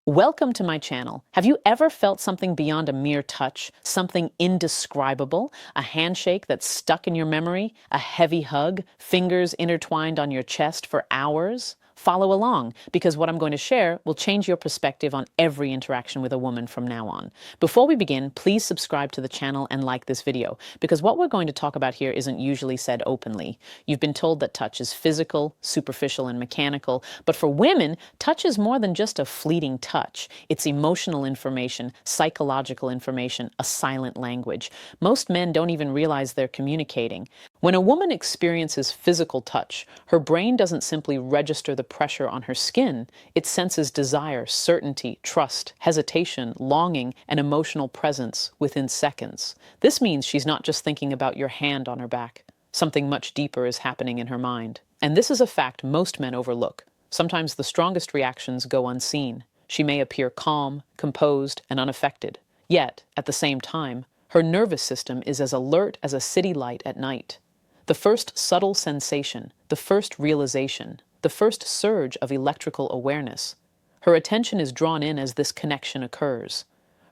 Welcome to my channel. Have you ever felt something beyond a mere touch, something indescribable? A handshake that's stuck in your memory? A heavy hug? Fingers intertwined on your chest for hours? Follow along, because what I'm going to share will change your perspective on every interaction with a woman from now on. Before we begin, please subscribe to the channel and like this video, because what we're going to talk about here isn't usually said openly. You've been told that touch is physical, superficial, and mechanical, but for women, touch is more than just a fleeting touch. It's emotional information, psychological information, a silent language. Most men don't even realize they're communicating. When a woman experiences physical touch, her brain doesn't simply register the pressure on her skin. It senses desire, certainty, trust, hesitation, longing, and emotional presence within seconds. This means she's not just thinking about your hand on her back. Something much deeper is happening in her mind. And this is a fact most men overlook. Sometimes the strongest reactions go unseen. She may appear calm, composed, and unaffected. Yet, at the same time, her nervous system is as alert as a city light at night. The first subtle sensation, the first realization, the first surge of electrical awareness. Her attention is drawn in as this connection occurs.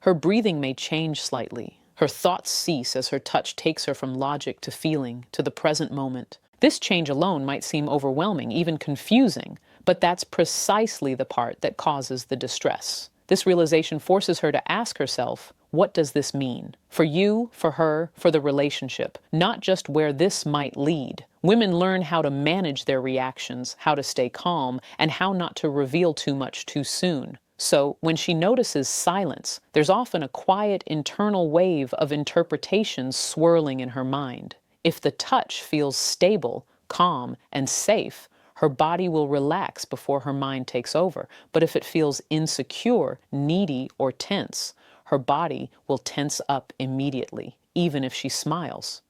Her breathing may change slightly. Her thoughts cease as her touch takes her from logic to feeling, to the present moment. This change alone might seem overwhelming, even confusing, but that's precisely the part that causes the distress. This realization forces her to ask herself, what does this mean? For you, for her, for the relationship, not just where this might lead. Women learn how to manage their reactions, how to stay calm, and how not to reveal too much too soon. So, when she notices silence, there's often a quiet internal wave of interpretations swirling in her mind. If the touch feels stable, calm, and safe, her body will relax before her mind takes over. But if it feels insecure, needy, or tense, her body will tense up immediately, even if she smiles.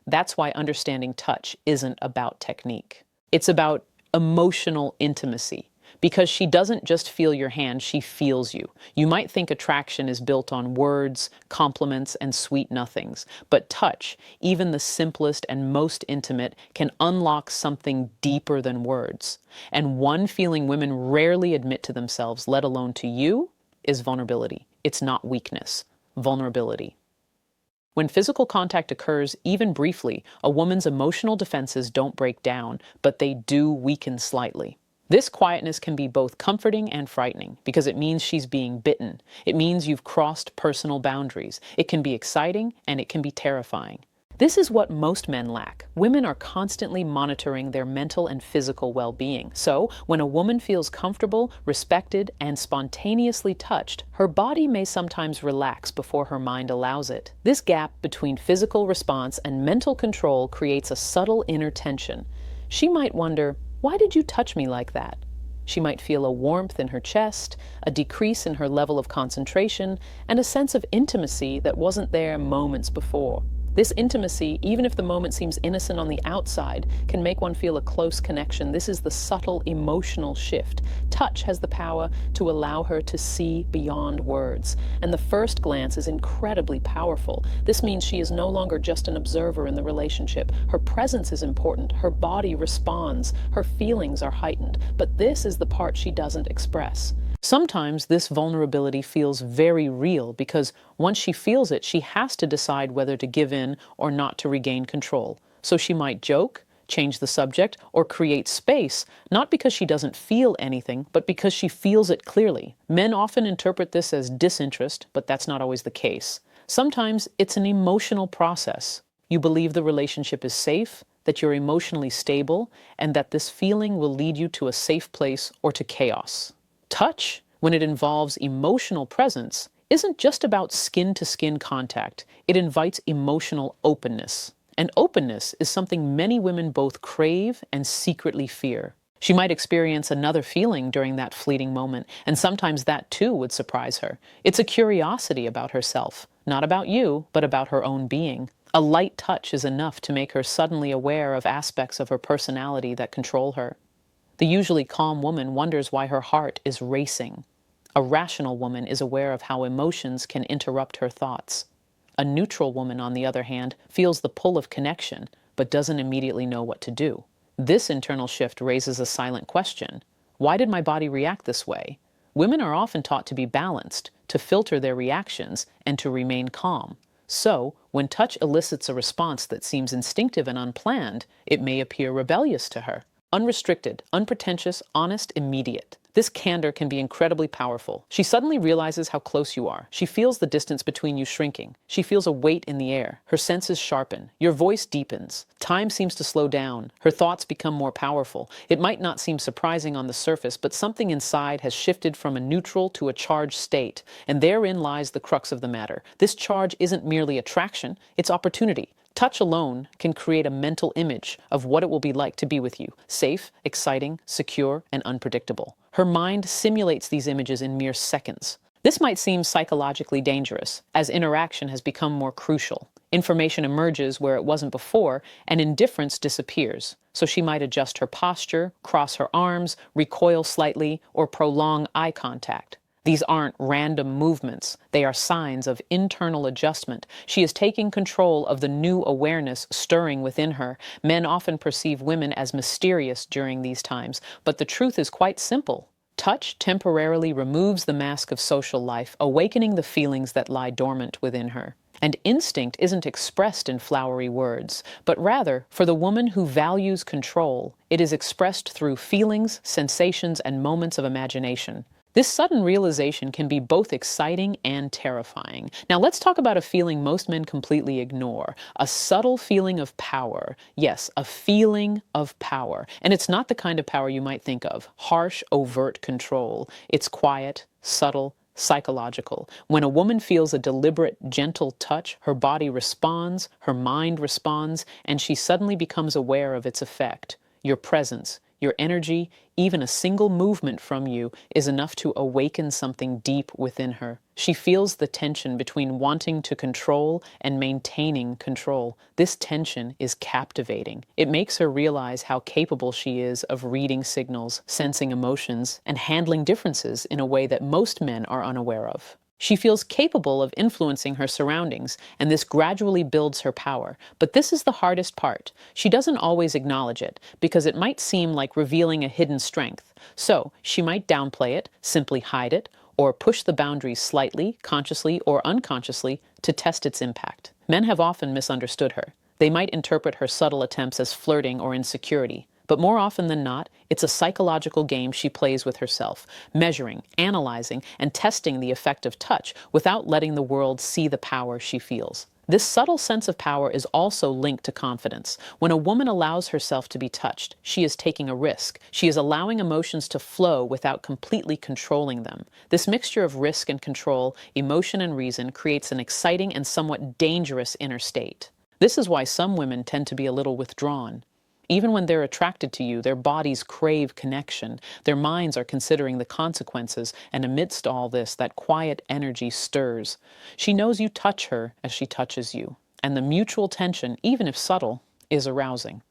That's why understanding touch isn't about technique. It's about emotional intimacy. Because she doesn't just feel your hand, she feels you. You might think attraction is built on words, compliments, and sweet nothings. But touch, even the simplest and most intimate, can unlock something deeper than words. And one feeling women rarely admit to themselves, let alone to you, is vulnerability. It's not weakness, vulnerability. When physical contact occurs, even briefly, a woman's emotional defenses don't break down, but they do weaken slightly. This quietness can be both comforting and frightening because it means she's being bitten. It means you've crossed personal boundaries. It can be exciting and it can be terrifying. This is what most men lack. Women are constantly monitoring their mental and physical well-being. So, when a woman feels comfortable, respected, and spontaneously touched, her body may sometimes relax before her mind allows it. This gap between physical response and mental control creates a subtle inner tension. She might wonder, why did you touch me like that? She might feel a warmth in her chest, a decrease in her level of concentration, and a sense of intimacy that wasn't there moments before. This intimacy, even if the moment seems innocent on the outside, can make one feel a close connection. This is the subtle emotional shift. Touch has the power to allow her to see beyond words. And the first glance is incredibly powerful. This means she is no longer just an observer in the relationship. Her presence is important. Her body responds. Her feelings are heightened. But this is the part she doesn't express. Sometimes this vulnerability feels very real because once she feels it, she has to decide whether to give in or not to regain control. So she might joke, change the subject, or create space, not because she doesn't feel anything, but because she feels it clearly. Men often interpret this as disinterest, but that's not always the case. Sometimes it's an emotional process. You believe the relationship is safe, that you're emotionally stable, and that this feeling will lead you to a safe place or to chaos. Touch, when it involves emotional presence, isn't just about skin-to-skin contact. It invites emotional openness. And openness is something many women both crave and secretly fear. She might experience another feeling during that fleeting moment, and sometimes that too would surprise her. It's a curiosity about herself, not about you, but about her own being. A light touch is enough to make her suddenly aware of aspects of her personality that control her. The usually calm woman wonders why her heart is racing. A rational woman is aware of how emotions can interrupt her thoughts. A neutral woman, on the other hand, feels the pull of connection, but doesn't immediately know what to do. This internal shift raises a silent question. Why did my body react this way? Women are often taught to be balanced, to filter their reactions, and to remain calm. So, when touch elicits a response that seems instinctive and unplanned, it may appear rebellious to her. Unrestricted, unpretentious, honest, immediate. This candor can be incredibly powerful. She suddenly realizes how close you are. She feels the distance between you shrinking. She feels a weight in the air. Her senses sharpen. Your voice deepens. Time seems to slow down. Her thoughts become more powerful. It might not seem surprising on the surface, but something inside has shifted from a neutral to a charged state, and therein lies the crux of the matter. This charge isn't merely attraction, it's opportunity. Touch alone can create a mental image of what it will be like to be with you, safe, exciting, secure, and unpredictable. Her mind simulates these images in mere seconds. This might seem psychologically dangerous, as interaction has become more crucial. Information emerges where it wasn't before, and indifference disappears. So she might adjust her posture, cross her arms, recoil slightly, or prolong eye contact. These aren't random movements. They are signs of internal adjustment. She is taking control of the new awareness stirring within her. Men often perceive women as mysterious during these times, but the truth is quite simple. Touch temporarily removes the mask of social life, awakening the feelings that lie dormant within her. And instinct isn't expressed in flowery words, but rather, for the woman who values control, it is expressed through feelings, sensations, and moments of imagination. This sudden realization can be both exciting and terrifying. Now let's talk about a feeling most men completely ignore, a subtle feeling of power. Yes, a feeling of power. And it's not the kind of power you might think of, harsh, overt control. It's quiet, subtle, psychological. When a woman feels a deliberate, gentle touch, her body responds, her mind responds, and she suddenly becomes aware of its effect. Your presence, your energy, even a single movement from you is enough to awaken something deep within her. She feels the tension between wanting to control and maintaining control. This tension is captivating. It makes her realize how capable she is of reading signals, sensing emotions, and handling differences in a way that most men are unaware of. She feels capable of influencing her surroundings, and this gradually builds her power. But this is the hardest part. She doesn't always acknowledge it, because it might seem like revealing a hidden strength. So, she might downplay it, simply hide it, or push the boundaries slightly, consciously or unconsciously, to test its impact. Men have often misunderstood her. They might interpret her subtle attempts as flirting or insecurity. But more often than not, it's a psychological game she plays with herself, measuring, analyzing, and testing the effect of touch without letting the world see the power she feels. This subtle sense of power is also linked to confidence. When a woman allows herself to be touched, she is taking a risk. She is allowing emotions to flow without completely controlling them. This mixture of risk and control, emotion and reason, creates an exciting and somewhat dangerous inner state. This is why some women tend to be a little withdrawn. Even when they're attracted to you, their bodies crave connection. Their minds are considering the consequences, and amidst all this, that quiet energy stirs. She knows you touch her as she touches you, and the mutual tension, even if subtle, is arousing.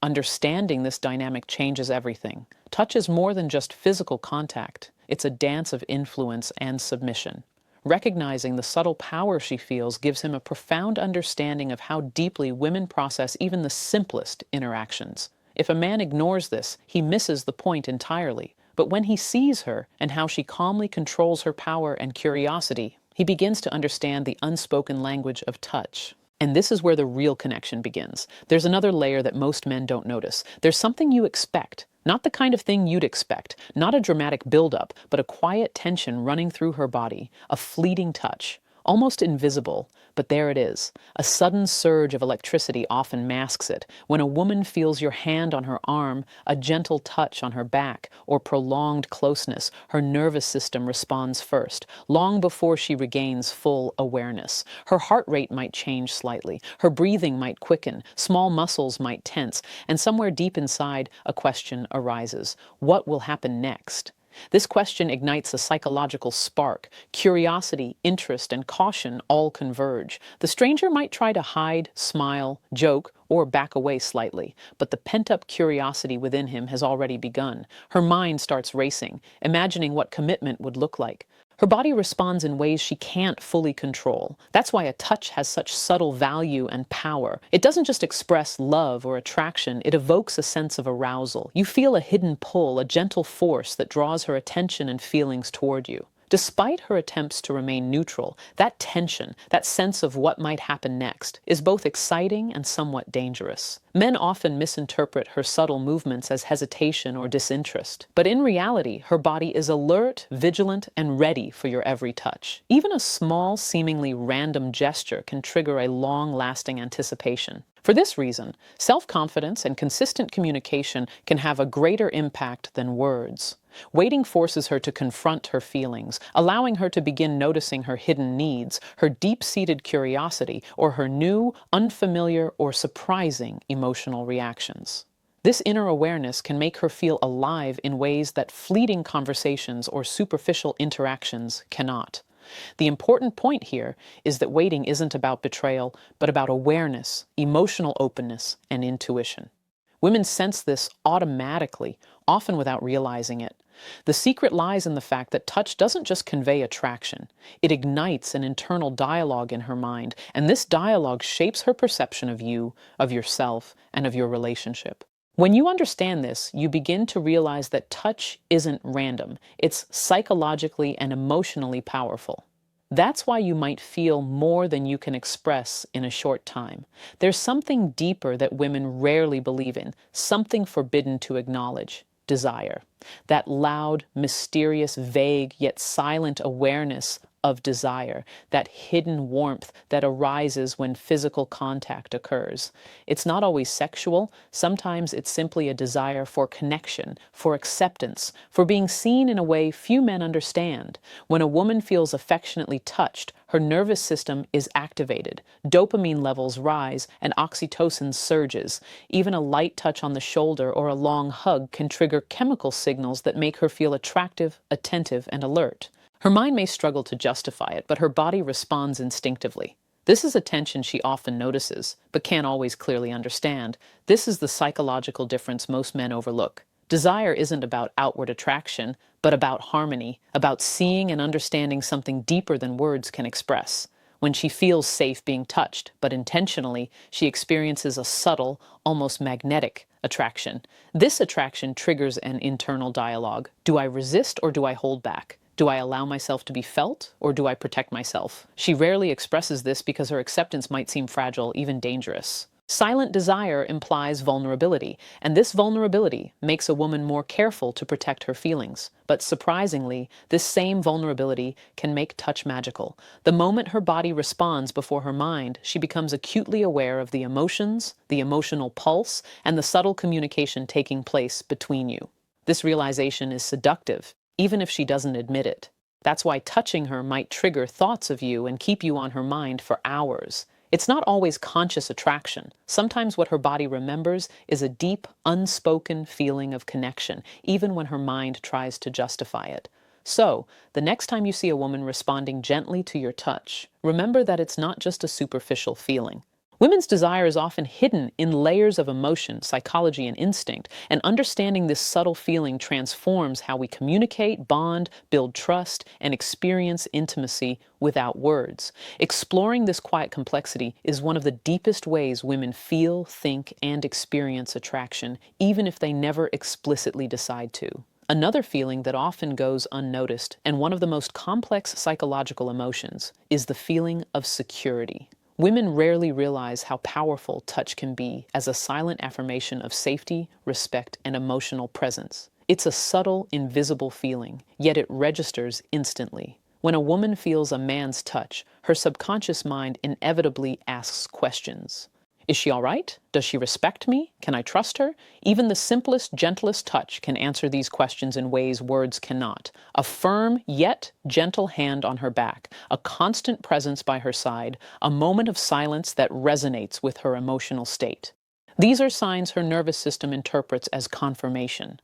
Understanding this dynamic changes everything. Touch is more than just physical contact. It's a dance of influence and submission. Recognizing the subtle power she feels gives him a profound understanding of how deeply women process even the simplest interactions. If a man ignores this, he misses the point entirely. But when he sees her and how she calmly controls her power and curiosity, he begins to understand the unspoken language of touch. And this is where the real connection begins. There's another layer that most men don't notice. There's something you expect. Not the kind of thing you'd expect, not a dramatic buildup, but a quiet tension running through her body, a fleeting touch, almost invisible, but there it is. A sudden surge of electricity often masks it. When a woman feels your hand on her arm, a gentle touch on her back, or prolonged closeness, her nervous system responds first, long before she regains full awareness. Her heart rate might change slightly, her breathing might quicken, small muscles might tense, and somewhere deep inside, a question arises. What will happen next? This question ignites a psychological spark. Curiosity, interest, and caution all converge. The stranger might try to hide, smile, joke, or back away slightly, but the pent-up curiosity within him has already begun. Her mind starts racing, imagining what commitment would look like. Her body responds in ways she can't fully control. That's why a touch has such subtle value and power. It doesn't just express love or attraction, it evokes a sense of arousal. You feel a hidden pull, a gentle force that draws her attention and feelings toward you. Despite her attempts to remain neutral, that tension, that sense of what might happen next, is both exciting and somewhat dangerous. Men often misinterpret her subtle movements as hesitation or disinterest, but in reality, her body is alert, vigilant, and ready for your every touch. Even a small, seemingly random gesture can trigger a long-lasting anticipation. For this reason, self-confidence and consistent communication can have a greater impact than words. Waiting forces her to confront her feelings, allowing her to begin noticing her hidden needs, her deep-seated curiosity, or her new, unfamiliar, or surprising emotional reactions. This inner awareness can make her feel alive in ways that fleeting conversations or superficial interactions cannot. The important point here is that waiting isn't about betrayal, but about awareness, emotional openness, and intuition. Women sense this automatically, often without realizing it. The secret lies in the fact that touch doesn't just convey attraction. It ignites an internal dialogue in her mind, and this dialogue shapes her perception of you, of yourself, and of your relationship. When you understand this, you begin to realize that touch isn't random. It's psychologically and emotionally powerful. That's why you might feel more than you can express in a short time. There's something deeper that women rarely believe in, something forbidden to acknowledge: desire. That loud, mysterious, vague, yet silent awareness of desire, that hidden warmth that arises when physical contact occurs. It's not always sexual. Sometimes it's simply a desire for connection, for acceptance, for being seen in a way few men understand. When a woman feels affectionately touched, her nervous system is activated, dopamine levels rise, and oxytocin surges. Even a light touch on the shoulder or a long hug can trigger chemical signals that make her feel attractive, attentive, and alert. Her mind may struggle to justify it, but her body responds instinctively. This is a tension she often notices, but can't always clearly understand. This is the psychological difference most men overlook. Desire isn't about outward attraction, but about harmony, about seeing and understanding something deeper than words can express. When she feels safe being touched, but intentionally, she experiences a subtle, almost magnetic attraction. This attraction triggers an internal dialogue. Do I resist or do I hold back? Do I allow myself to be felt, or do I protect myself? She rarely expresses this because her acceptance might seem fragile, even dangerous. Silent desire implies vulnerability, and this vulnerability makes a woman more careful to protect her feelings. But surprisingly, this same vulnerability can make touch magical. The moment her body responds before her mind, she becomes acutely aware of the emotions, the emotional pulse, and the subtle communication taking place between you. This realization is seductive, even if she doesn't admit it. That's why touching her might trigger thoughts of you and keep you on her mind for hours. It's not always conscious attraction. Sometimes what her body remembers is a deep, unspoken feeling of connection, even when her mind tries to justify it. So, the next time you see a woman responding gently to your touch, remember that it's not just a superficial feeling. Women's desire is often hidden in layers of emotion, psychology, and instinct, and understanding this subtle feeling transforms how we communicate, bond, build trust, and experience intimacy without words. Exploring this quiet complexity is one of the deepest ways women feel, think, and experience attraction, even if they never explicitly decide to. Another feeling that often goes unnoticed, and one of the most complex psychological emotions, is the feeling of security. Women rarely realize how powerful touch can be as a silent affirmation of safety, respect, and emotional presence. It's a subtle, invisible feeling, yet it registers instantly. When a woman feels a man's touch, her subconscious mind inevitably asks questions. Is she all right? Does she respect me? Can I trust her? Even the simplest, gentlest touch can answer these questions in ways words cannot. A firm yet gentle hand on her back, a constant presence by her side, a moment of silence that resonates with her emotional state. These are signs her nervous system interprets as confirmation.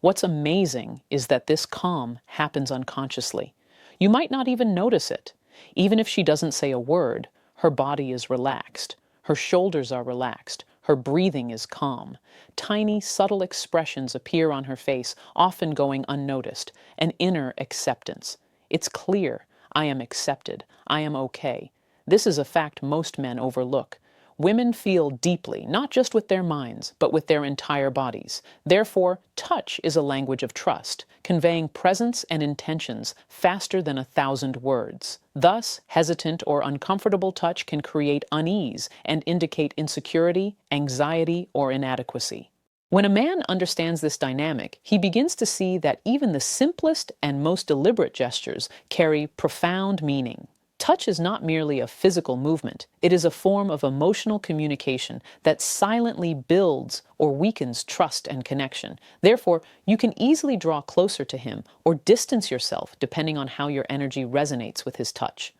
What's amazing is that this calm happens unconsciously. You might not even notice it. Even if she doesn't say a word, her body is relaxed. Her shoulders are relaxed. Her breathing is calm. Tiny, subtle expressions appear on her face, often going unnoticed, an inner acceptance. It's clear. I am accepted. I am okay. This is a fact most men overlook. Women feel deeply, not just with their minds, but with their entire bodies. Therefore, touch is a language of trust, conveying presence and intentions faster than 1,000 words. Thus, hesitant or uncomfortable touch can create unease and indicate insecurity, anxiety, or inadequacy. When a man understands this dynamic, he begins to see that even the simplest and most deliberate gestures carry profound meaning. Touch is not merely a physical movement, it is a form of emotional communication that silently builds or weakens trust and connection. Therefore, you can easily draw closer to him or distance yourself depending on how your energy resonates with his touch.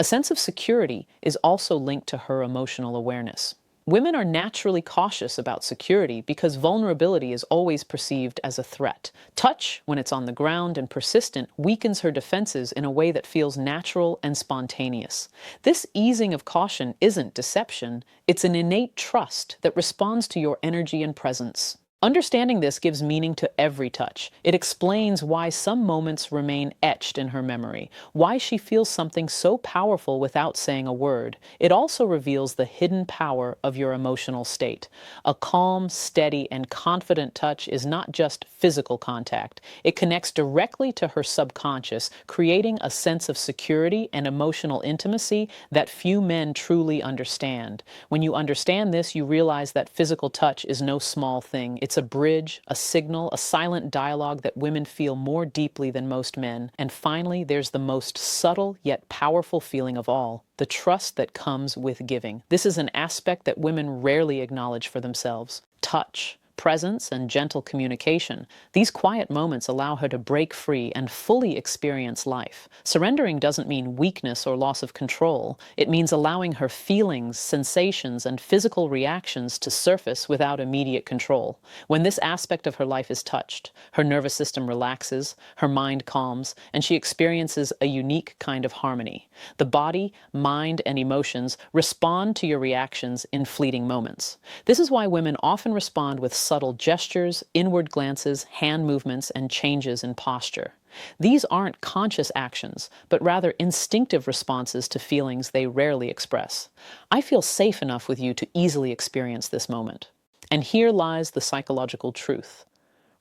A sense of security is also linked to her emotional awareness. Women are naturally cautious about security because vulnerability is always perceived as a threat. Touch, when it's on the ground and persistent, weakens her defenses in a way that feels natural and spontaneous. This easing of caution isn't deception, it's an innate trust that responds to your energy and presence. Understanding this gives meaning to every touch. It explains why some moments remain etched in her memory, why she feels something so powerful without saying a word. It also reveals the hidden power of your emotional state. A calm, steady, and confident touch is not just physical contact. It connects directly to her subconscious, creating a sense of security and emotional intimacy that few men truly understand. When you understand this, you realize that physical touch is no small thing. It's a bridge, a signal, a silent dialogue that women feel more deeply than most men. And finally, there's the most subtle yet powerful feeling of all, the trust that comes with giving. This is an aspect that women rarely acknowledge for themselves. Touch, presence, and gentle communication. These quiet moments allow her to break free and fully experience life. Surrendering doesn't mean weakness or loss of control. It means allowing her feelings, sensations, and physical reactions to surface without immediate control. When this aspect of her life is touched, her nervous system relaxes, her mind calms, and she experiences a unique kind of harmony. The body, mind, and emotions respond to your reactions in fleeting moments. This is why women often respond with subtle gestures, inward glances, hand movements, and changes in posture. These aren't conscious actions, but rather instinctive responses to feelings they rarely express. I feel safe enough with you to easily experience this moment. And here lies the psychological truth.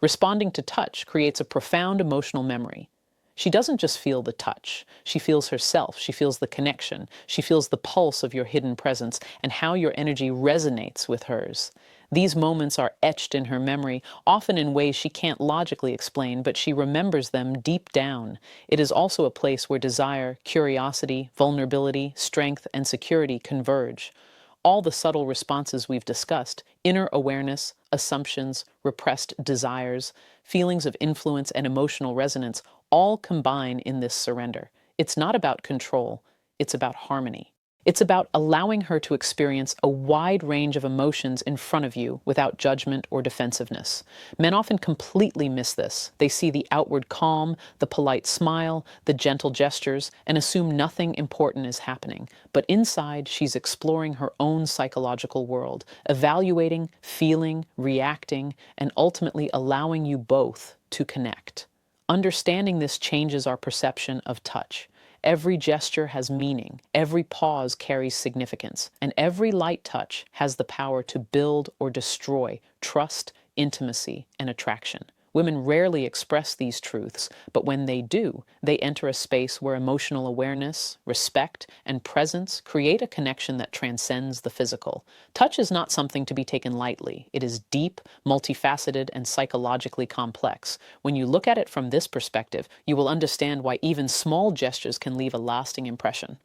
Responding to touch creates a profound emotional memory. She doesn't just feel the touch. She feels herself. She feels the connection. She feels the pulse of your hidden presence and how your energy resonates with hers. These moments are etched in her memory, often in ways she can't logically explain, but she remembers them deep down. It is also a place where desire, curiosity, vulnerability, strength, and security converge. All the subtle responses we've discussed, inner awareness, assumptions, repressed desires, feelings of influence, and emotional resonance, all combine in this surrender. It's not about control, it's about harmony. It's about allowing her to experience a wide range of emotions in front of you without judgment or defensiveness. Men often completely miss this. They see the outward calm, the polite smile, the gentle gestures, and assume nothing important is happening. But inside, she's exploring her own psychological world, evaluating, feeling, reacting, and ultimately allowing you both to connect. Understanding this changes our perception of touch. Every gesture has meaning, every pause carries significance, and every light touch has the power to build or destroy trust, intimacy, and attraction. Women rarely express these truths, but when they do, they enter a space where emotional awareness, respect, and presence create a connection that transcends the physical. Touch is not something to be taken lightly. It is deep, multifaceted, and psychologically complex. When you look at it from this perspective, you will understand why even small gestures can leave a lasting impression.